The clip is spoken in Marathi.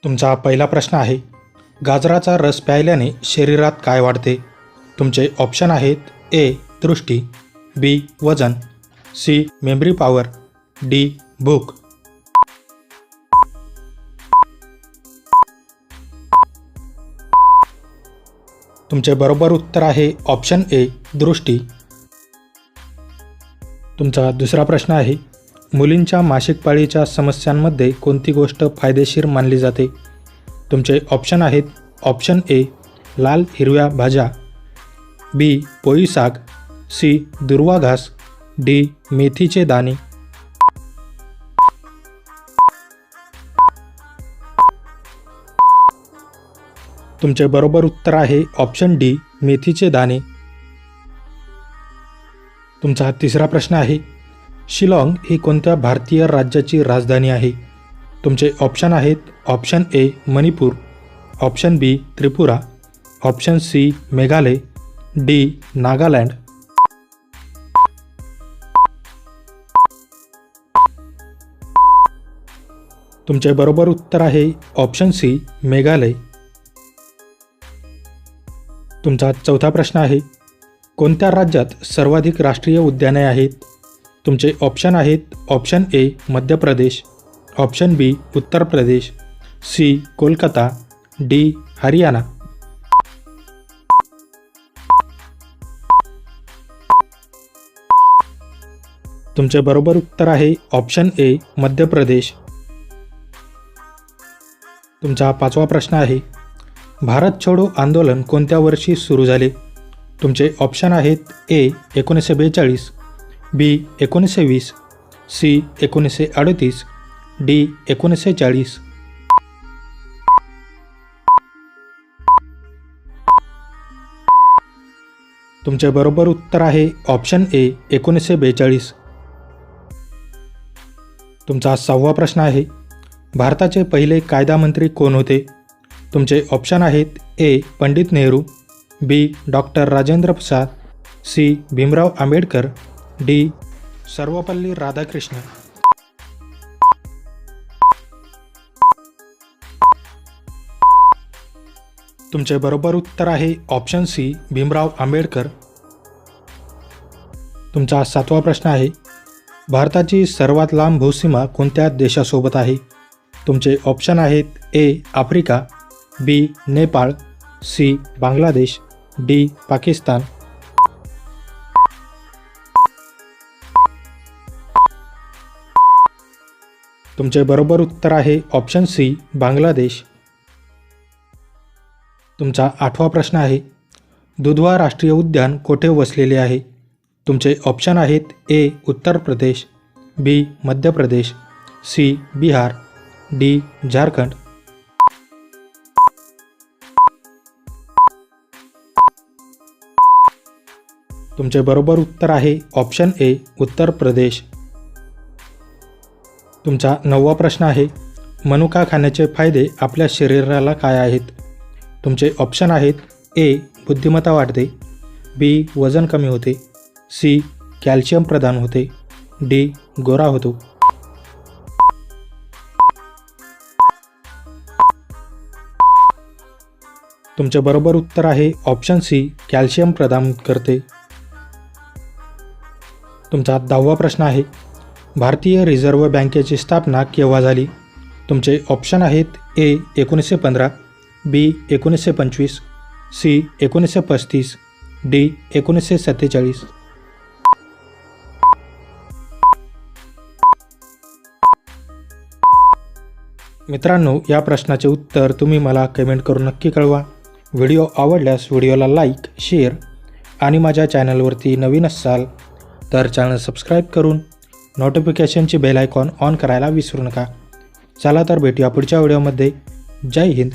तुमचा पहिला प्रश्न आहे, गाजराचा रस प्यायल्याने शरीरात काय वाढते? तुमचे ऑप्शन आहेत ए दृष्टी, बी वजन, सी मेमरी पॉवर, डी भूक. तुमचे बरोबर उत्तर आहे ऑप्शन ए दृष्टी. तुमचा दुसरा प्रश्न आहे, मुलींच्या मासिक पाळीच्या समस्यांमध्ये कोणती गोष्ट फायदेशीर मानली जाते? तुमचे ऑप्शन आहेत ऑप्शन ए लाल हिरव्या भाज्या, बी पोळी साग, सी दुर्वा घास, डी मेथीचे दाणे. तुमचे बरोबर उत्तर आहे ऑप्शन डी मेथीचे दाणे. तुमचा तिसरा प्रश्न आहे, शिलाँग ही कोणत्या भारतीय राज्याची राजधानी आहे? तुमचे ऑप्शन आहेत option A Manipur, option B Tripura, option C Meghalaya, D Nagaland. तुमचे बरोबर उत्तर आहे ऑप्शन सी मेघालय. तुमचा चौथा प्रश्न आहे, कोणत्या राज्यात सर्वाधिक राष्ट्रीय उद्याने आहेत? तुमचे ऑप्शन आहेत ऑप्शन ए मध्य प्रदेश, ऑप्शन बी उत्तर प्रदेश, सी कोलकाता, डी हरियाणा. तुमचे बरोबर उत्तर आहे ऑप्शन ए मध्य प्रदेश. तुमचा पाचवा प्रश्न आहे, भारत छोडो आंदोलन कोणत्या वर्षी सुरू झाले? तुमचे ऑप्शन आहेत ए 1942, बी 1920, सी 1938, डी 1940. तुमचे बरोबर उत्तर आहे ऑप्शन ए 1942. तुमचा सहावा प्रश्न आहे, भारताचे पहिले कायदामंत्री कोण होते? तुमचे ऑप्शन आहेत ए पंडित नेहरू, बी doctor Rajendra Prasad, C Bhimrao Ambedkar, D Sarvepalli Radhakrishna. तुमचे बरोबर उत्तर आहे ऑप्शन सी भीमराव आंबेडकर. तुमचा सातवा प्रश्न आहे, भारताची सर्वात लांब भूसीमा कोणत्या देशासोबत आहे? तुमचे ऑप्शन आहेत ए आफ्रिका, बी नेपाळ, सी बांगलादेश, डी पाकिस्तान. तुमचे बरोबर उत्तर आहे ऑप्शन सी बांगलादेश. तुमचा आठवा प्रश्न आहे, दुधवा राष्ट्रीय उद्यान कोठे वसलेले आहे? तुमचे ऑप्शन आहेत ए उत्तर प्रदेश, बी मध्य प्रदेश, सी बिहार, डी झारखंड. तुमचे बरोबर उत्तर आहे ऑप्शन ए उत्तर प्रदेश. तुमचा नववा प्रश्न आहे, मनुका खाण्याचे फायदे आपल्या शरीराला काय आहेत? तुमचे ऑप्शन आहेत ए बुद्धिमत्ता वाढते, बी वजन कमी होते, सी कॅल्शियम प्रदान होते, डी गोरा होतो. तुमचे बरोबर उत्तर आहे ऑप्शन सी कॅल्शियम प्रदान करते. तुमचा 10वा प्रश्न आहे, भारतीय रिझर्व्ह बँकेची स्थापना केव्हा झाली? तुमचे ऑप्शन आहेत ए 1915, बी 1925, सी 1935, डी 1947. मित्रांनो, या प्रश्नाचे उत्तर तुम्ही मला कमेंट करून नक्की कळवा. व्हिडिओ आवडल्यास व्हिडिओला लाईक, शेअर आणि माझ्या चॅनलवरती नवीन असाल तर चॅनल सबस्क्राईब करून नोटिफिकेशनची बेल आयकॉन ऑन करायला विसरू नका. चला तर भेटूया पुढच्या व्हिडिओमध्ये. जय हिंद.